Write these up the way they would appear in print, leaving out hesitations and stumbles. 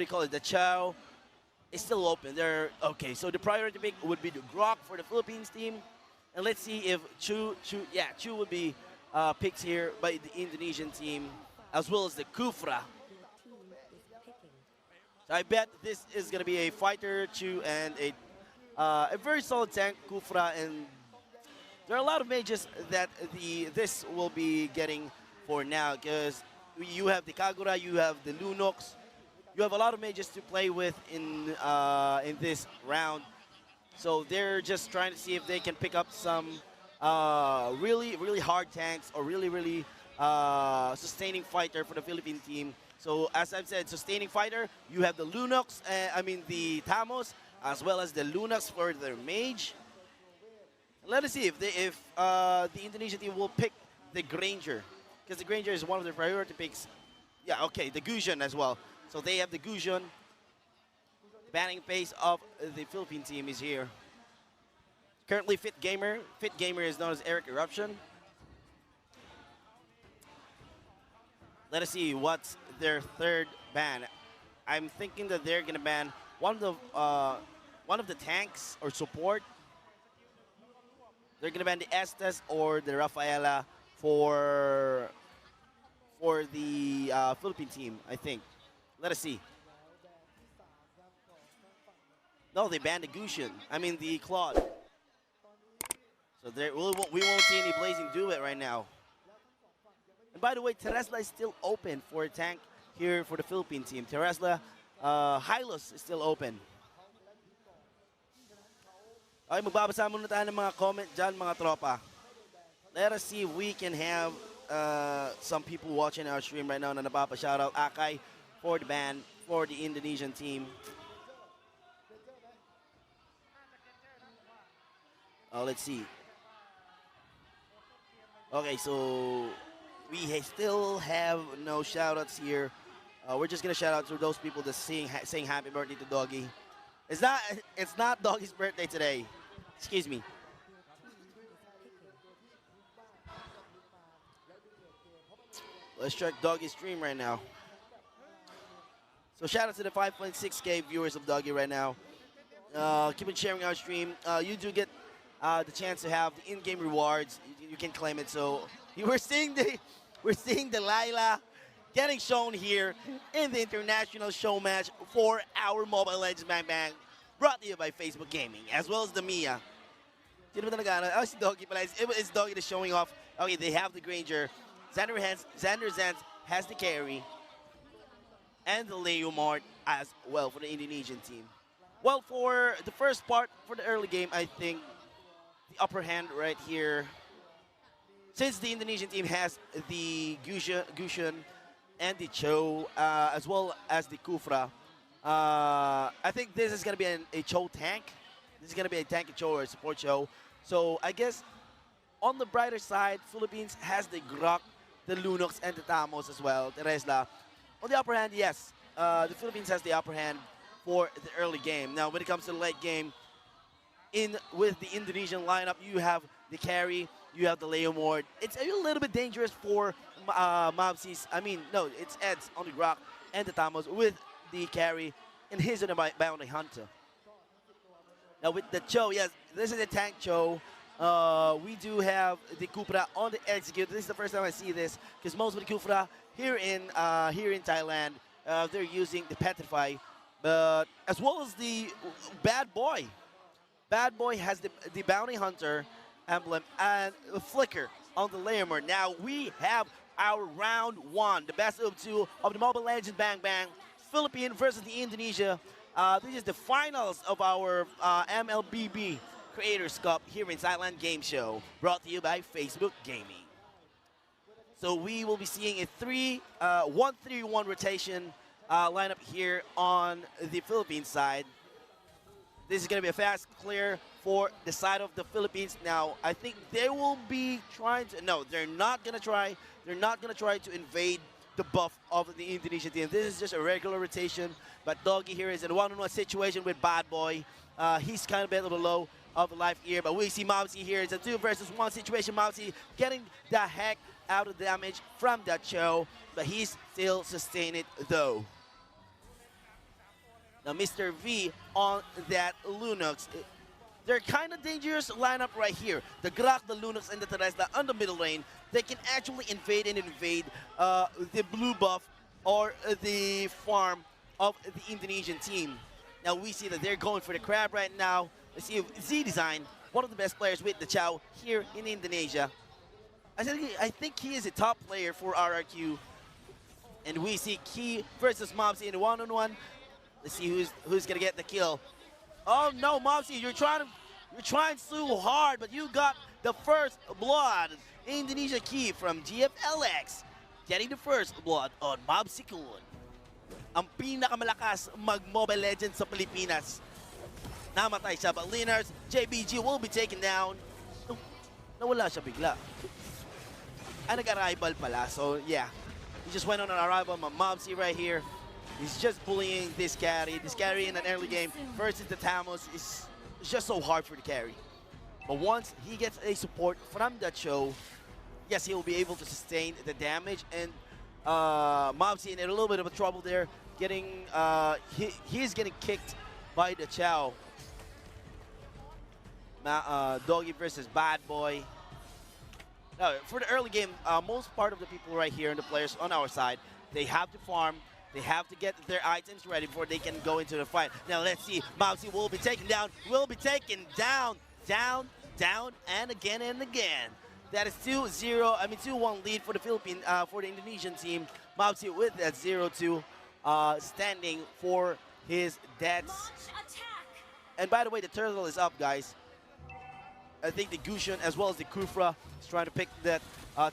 what do you call it? The Chow is still open. They're okay. So the priority pick would be the Grok for the Philippines team, and let's see if Chu would be picked here by the Indonesian team, as well as the Kufra. So I bet this is gonna be a fighter Chu and a very solid tank Kufra, and there are a lot of mages that this will be getting for now, because you have the Kagura, you have the Lunox, you have a lot of mages to play with in this round. So they're just trying to see if they can pick up some really hard tanks or really sustaining fighter for the Philippine team. So as I've said, sustaining fighter, you have the Lunox, the Tamos, as well as the Lunox for their mage. Let us see if the Indonesian team will pick the Granger, because the Granger is one of their priority picks. Yeah, okay, the Gusion as well. So they have the Gusion. The banning pace of the Philippine team is here. Currently Fit Gamer. Fit Gamer is known as Eruption. Let us see what's their third ban. I'm thinking that they're gonna ban one of the tanks or support. They're gonna ban the Estes or the Rafaela for the Philippine team, I think. Let us see. No, they banned the Gusion. The Claude. So we won't see any Blazing Duet right now. And by the way, Teresla is still open for a tank here for the Philippine team. Teresla, Hylos is still open. Okay, magbabasa muna tayo ng mga comment dyan, mga tropa. Let us see if we can have some people watching our stream right now na napapa-shoutout Akay for the ban for the Indonesian team. Let's see. Okay, so we still have no shoutouts here. We're just gonna shout out to those people that's saying happy birthday to Dogie. It's not Doggie's birthday today. Excuse me. Let's check Doggie's stream right now. So shout out to the 5.6K viewers of Dogie right now. Keep on sharing our stream. You do get the chance to have the in-game rewards. You can claim it. So we're seeing the Laila getting shown here in the international Showmatch for our Mobile Legends Bang Bang, brought to you by Facebook Gaming, as well as the Mia. Sino ba talaga? Oh, si Dogie pala. It's Dogie that's showing off. Okay, they have the Granger. XanderXans has the carry. And the Leomord as well for the Indonesian team. Well, for the first part, for the early game, I think the upper hand right here, since the Indonesian team has the Gusion and the Cho, as well as the Kufra, I think this is going to be a Cho tank. This is going to be a tank Cho or a support Cho. So I guess on the brighter side, Philippines has the Grok, the Lunox, and the Tamos as well, the Resla. On the upper hand, yes, the Philippines has the upper hand for the early game. Now, when it comes to the late game, with the Indonesian lineup, you have the carry, you have the Leomord. It's a little bit dangerous for Mavsyyy. It's Eds on the Grok and the Tamos with the carry, and he's on the Bounty Hunter. Now with the Cho, yes, this is a tank Cho. We do have the Kufra on the execute. This is the first time I see this, because most of the Kufra here in Thailand, they're using the Petrify, but as well as the BadBoy. BadBoy has the Bounty Hunter emblem and a flicker on the Leomord. Now we have our round one, the best of two of the Mobile Legends Bang Bang, Philippines versus the Indonesia. This is the finals of our MLBB Creators Cup here in Thailand Game Show, brought to you by Facebook Gaming. So we will be seeing a 1-3-1 rotation lineup here on the Philippines side. This is going to be a fast clear for the side of the Philippines. Now, I think they will be trying to, no, they're not going to try to invade the buff of the Indonesian team. This is just a regular rotation, but Dogie here is in a one-on-one situation with BadBoy. He's kind of a little low of the life here, but we see Mavsyyy here. It's a 2 versus 1 situation. Mavsyyy getting the heck out of the damage from that Cho, but he's still sustained it though. Now Mr. V on that Lunox. They're kind of dangerous lineup right here. The Grak, the Lunox, and the Teresla on the middle lane. They can actually invade the blue buff or the farm of the Indonesian team. Now we see that they're going for the crab right now. Let's see if Z Design, one of the best players with the Chow here in Indonesia. I think he is a top player for RRQ. And we see Key versus Mavsyyy in a one-on-one. Let's see who's gonna get the kill. Oh no, Mavsyyy, you're trying so hard, but you got the first blood. Indonesia Key from GFLX getting the first blood on Mavsyyy. Ang pinakamalakas mag-Mobile Legends sa Pilipinas. Namatay siya, but Linarz, JBG will be taken down. Nawala siya bigla. Nag-arrival pala, so yeah. He just went on an arrival. Mavsyyy right here. He's just bullying this carry. This carry in an early game versus the Tamos is just so hard for the carry. But once he gets a support from that show, yes, he will be able to sustain the damage. And Mavsyyy in a little bit of a trouble there. He's getting kicked by the Chow. Dogie versus BadBoy. Now, for the early game, most part of the people right here and the players on our side, they have to farm. They have to get their items ready before they can go into the fight. Now let's see, Mavsyyy will be taken down, down, and again and again. That is 2-1 lead for the for the Indonesian team. Mavsyyy with that 0-2, standing for his deaths. And by the way, the turtle is up, guys. I think the Gusion as well as the Kufra is trying to pick that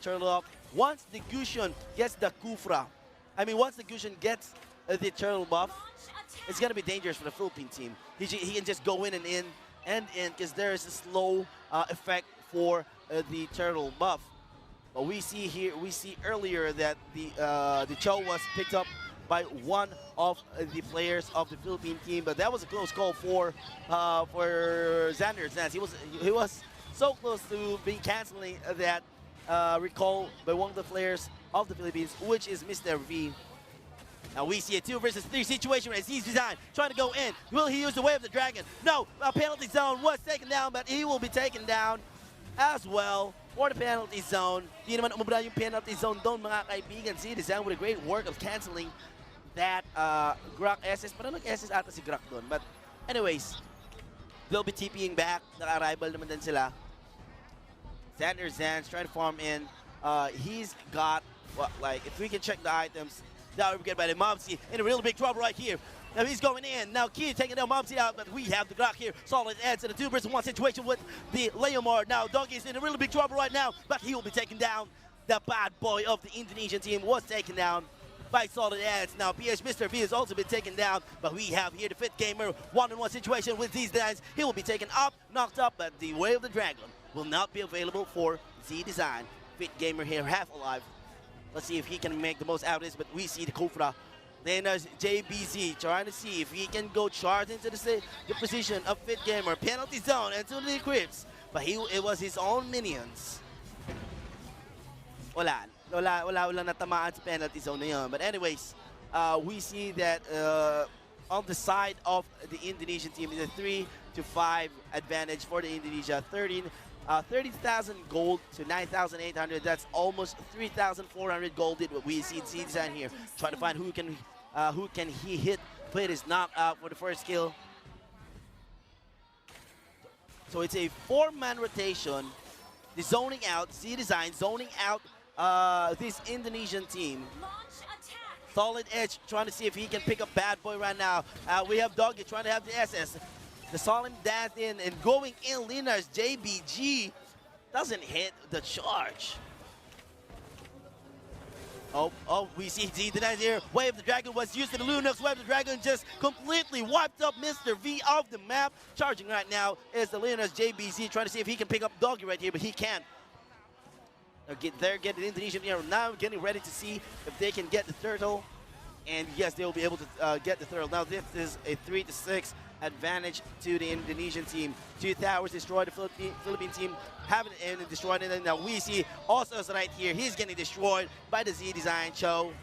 turtle up. Once the Gusion gets the Kufra, once the Gusion gets the turtle buff, it's going to be dangerous for the Philippine team. He can just go in because there is a slow effect for the turtle buff. But we see earlier that the Cho was picked up by one of the players of the Philippine team, but that was a close call for XanderXans. He was so close to being canceling that recall by one of the players of the Philippines, which is Mr. V. Now we see a 2 versus 3 situation as he's designed, trying to go in. Will he use the Way of the Dragon? No, a penalty zone was taken down, but he will be taken down as well for the penalty zone. Di naman umubra yung penalty zone doon, mga kaibigan. See, Design with a great work of canceling that Grak SS. Parang nag-SS ata si Grak doon. But anyways, they'll be TPing back. Naka-arrival naman din sila. XanderXans trying to farm in. He's got, if we can check the items, that would be good by the Mavsyyy in a really big trouble right here. Now he's going in. Now Key taking down Mavsyyy out, but we have the Grak here. SolidEds in a 2 versus 1 situation with the Leomar. Now Doggie's in a really big trouble right now, but he will be taken down. The bad boy of the Indonesian team was taken down by SolidEds. Now PH Mr. V has also been taken down, but we have here the Fit Gamer one-on-one situation with these guys. He will be taken up, knocked up, but the Way of the Dragon will not be available for Z Design. Fit Gamer here half alive. Let's see if he can make the most out of this, but we see the Kofra. Then there's JBZ trying to see if he can go charge into the position of Fit Gamer. Penalty zone and to the crypts, but it was his own minions. Wala natamaan sa penalty zone na yun. But anyways, we see that on the side of the Indonesian team is a 3-5 advantage for the Indonesia. 30,000 gold to 9,800. That's almost 3,400 gold. What we see Z Design here, trying to find who can he hit. But is not out for the first kill. So it's a 4-man rotation. The zoning out, Z Design zoning out this Indonesian team. SolidEds trying to see if he can pick up BadBoy right now. We have Dogie trying to have the SS. The Solemn Dance in and going in. Linarz JBG doesn't hit the charge. Oh, we see Z Design here. Way of the Dragon was used to the Lunox. Way of the Dragon just completely wiped up Mr. V off the map. Charging right now is the Linarz JBZ trying to see if he can pick up Dogie right here, but he can't. They're getting the Indonesian here now, getting ready to see if they can get the turtle. And yes, they will be able to get the turtle. Now this is a 3-6 advantage to the Indonesian team. 2 towers destroyed. The Philippine team haven't destroyed it. And now we see Osos right here. He's getting destroyed by the Z Design Cho.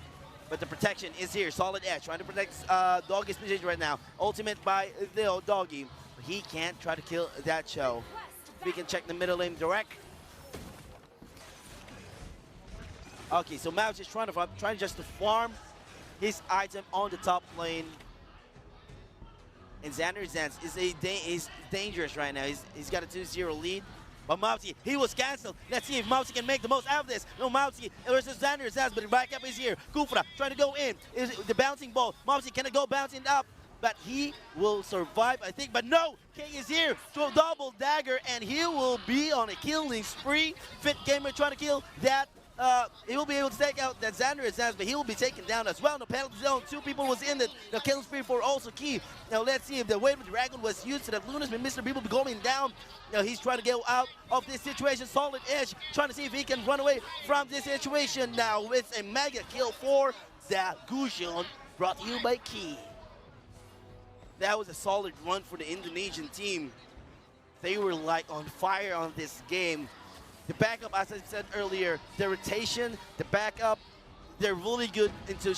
But the protection is here. SolidEds trying to protect Doggie's position right now. Ultimate by the Dogie. He can't try to kill that show. We can check the middle lane direct. Okay, so Mavsyyy is trying just to farm his item on the top lane. And XanderXans is dangerous right now. He's got a 2-0 lead. But Mavsyyy, he was cancelled. Let's see if Mavsyyy can make the most out of this. No, Mavsyyy versus XanderXans, but the backup is here. Kufra trying to go in. Is the bouncing ball. Mavsyyy cannot go bouncing up, but he will survive, I think. But no, K is here. So double dagger, and he will be on a killing spree. Fit Gamer trying to kill that. He will be able to take out that XanderXans, but he will be taken down as well. No penalty zone. 2 people was in the killing spree for also Key. Now let's see if the wave of the dragon was used so that Lunas and Mr. B will be going down. Now he's trying to get out of this situation. SolidEds trying to see if he can run away from this situation. Now it's a mega kill for that Gusion, brought to you by Key. That was a solid run for the Indonesian team. They were like on fire on this game. The backup, as I said earlier, the rotation, the backup, they're really good into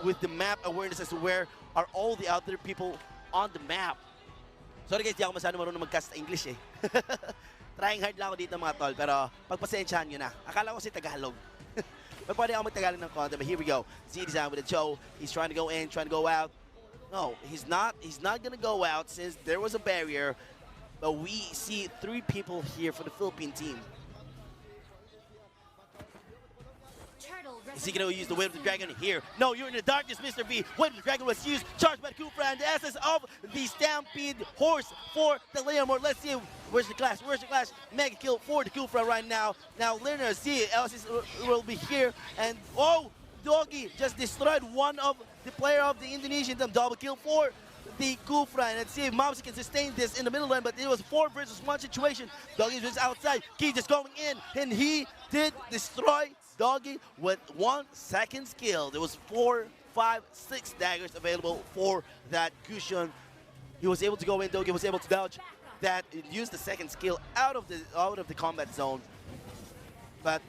with the map awareness as to where are all the other people on the map. Sorry guys, di ako masyado marunong mag-cast English eh. Trying hard lang ako dito mga tol, pero pagpasensyahan nyo na. Akala ko si Tagalog. But pwede ako mag-Tagalog ng konti, but here we go. Z-Design with the Joe. He's trying to go in, trying to go out. No, he's not gonna go out since there was a barrier. But we see 3 people here for the Philippine team. Is he going to use the Wave of the Dragon here? No, you're in the darkness, Mr. V. Wave of the Dragon was used, charged by Kufra, and the essence of the Stampede horse for the Leomord. Let's see, where's the clash? Where's the clash? Mega kill for the Kufra right now. Now, Linarz, see, Elsis will be here, and oh, Dogie just destroyed one of the player of the Indonesian team. Double kill for the Kufra, and let's see if Mavsyyy can sustain this in the middle lane, but it was 4 versus 1 situation. Dogie just outside, Key just going in, and he did destroy Dogie with 1 second skill. There was 4, 5, 6 daggers available for that Gusion. He was able to go in. Dogie was able to dodge that, use the second skill out of the combat zone. But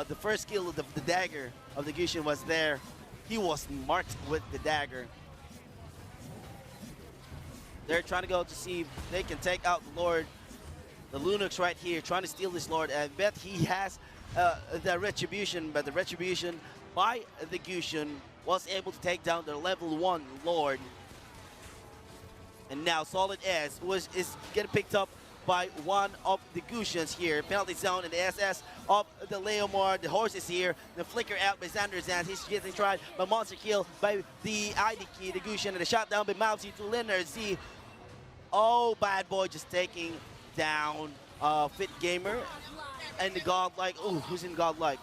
the first skill of the dagger of the Gusion was there. He was marked with the dagger. They're trying to go to see if they can take out the Lord. The Linarz right here trying to steal this Lord. I bet he has the Retribution, but the Retribution by the Gusion was able to take down their level 1 Lord. And now SolidEds is getting picked up by one of the Gusions here. Penalty zone in the SS of the Leomord. The horse is here. The flicker out by XanderXans. He's getting tried by monster kill by the ID key, the Gusion, and the shot down by Mavsyyy to Linarz. See, oh, BadBoy just taking down Fit Gamer. And the Godlike, oh, who's in Godlike?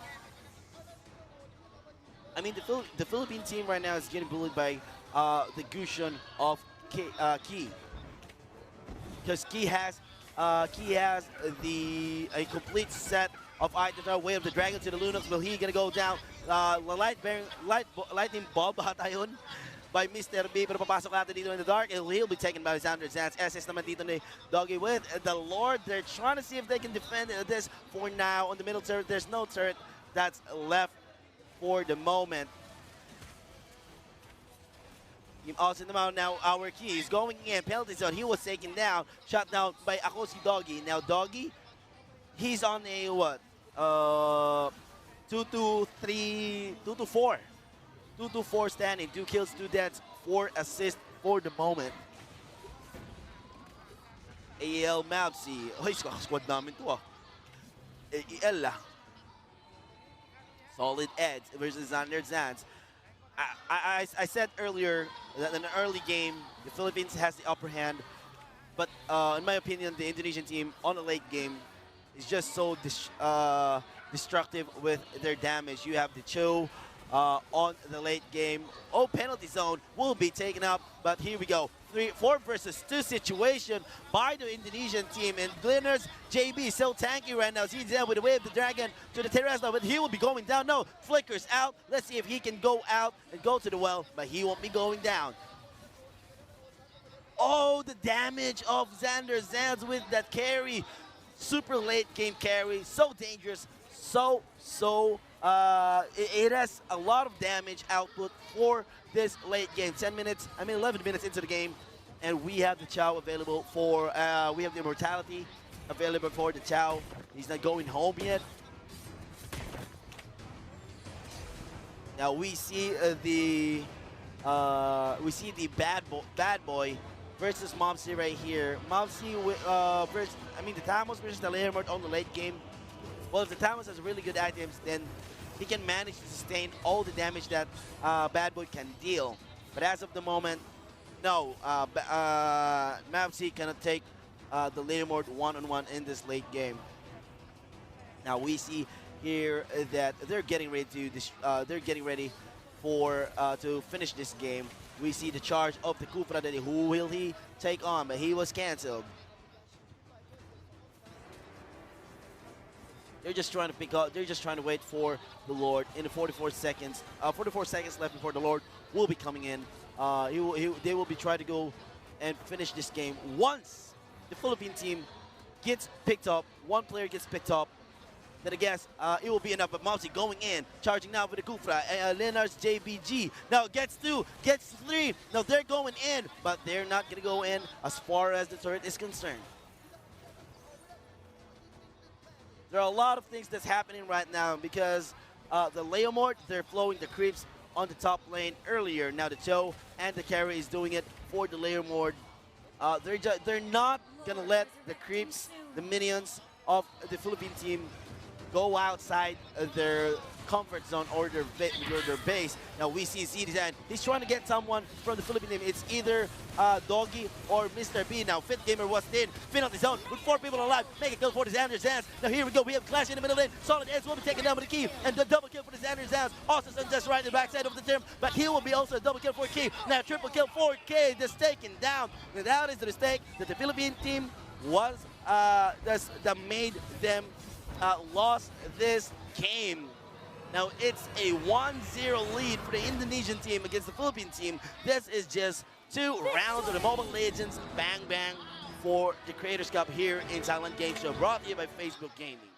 I mean, the Philippine team right now is getting bullied by the Gusion of Key. Because Key has a complete set of items. Way of the Dragon to the Lunox. Will he gonna go down? Lightning Ball bata yun by Mr. B, pero papasok natin dito in the dark, and he'll be taken by XanderXans. SS naman dito ni Dogie with the Lord. They're trying to see if they can defend this for now. On the middle turret, there's no turret that's left for the moment. Also now our Key is going in, penalty zone. He was taken down, shot down by Akosi Dogie. Now Dogie, he's on a what? 2-2-4. 2-2-4 standing, 2 kills, 2 deaths, 4 assists for the moment. AL Mavsyyy. Ay, squad namin to ah. AEL ah. SolidEds versus XanderXans. I said earlier that in an early game, the Philippines has the upper hand. But in my opinion, the Indonesian team on a late game is just so destructive with their damage. You have the Cho on the late game. Oh, penalty zone will be taken up, but here we go. 4 versus 2 situation by the Indonesian team, and Linarz JB so tanky right now. He's down with the Wave of the Dragon to the terrace now, but he will be going down. No, flickers out. Let's see if he can go out and go to the well, but he won't be going down. Oh, the damage of XanderXans with that carry. Super late game carry. So dangerous. So it has a lot of damage output for this late game. 11 minutes into the game, and we have the Chow available for, we have the Immortality available for the Chow. He's not going home yet. Now we see the BadBoy versus Mavsyyy right here. Mavsyyy versus, the Tamos versus the Linarz on the late game. Well, if the Tamos has really good items, then he can manage to sustain all the damage that BadBoy can deal. But as of the moment, no, Mavsyyy cannot take the Linarz one-on-one in this late game. Now we see here that they're getting ready to finish this game. We see the charge of the Kufra. That who will he take on? But he was cancelled. They're just trying to pick up. They're just trying to wait for the Lord in the 44 seconds. 44 seconds left before the Lord will be coming in. They will be trying to go and finish this game. Once the Philippine team gets picked up, one player gets picked up, then I guess it will be enough. But Mavsyyy going in, charging now for the Kufra. Linarz JBG now gets 2, gets 3. Now they're going in, but they're not going to go in as far as the turret is concerned. There are a lot of things that's happening right now because the Leomord, they're flowing the creeps on the top lane earlier. Now the Cho and the carry is doing it for the Leomord. They're not going to let the creeps, the minions of the Philippine team go outside their comfort zone or their base. Now we see Zidizan. He's trying to get someone from the Philippine team. It's either Dogie or Mr. B. Now Fifth Gamer was in. Penalty zone with 4 people alive. Make a kill for the XanderXans. Now here we go. We have Clash in the middle lane. SolidEds will be taking down with the key. And the double kill for the XanderXans. Also just right in the backside of the team. But he will be also a double kill for Key. Now triple kill for K. Just taken down. Now that is the mistake that the Philippine team was that made them lost this game. Now it's a 1-0 lead for the Indonesian team against the Philippine team. This is just 2 rounds of the Mobile Legends Bang Bang for the Creators Cup here in Thailand Game Show, brought to you by Facebook Gaming.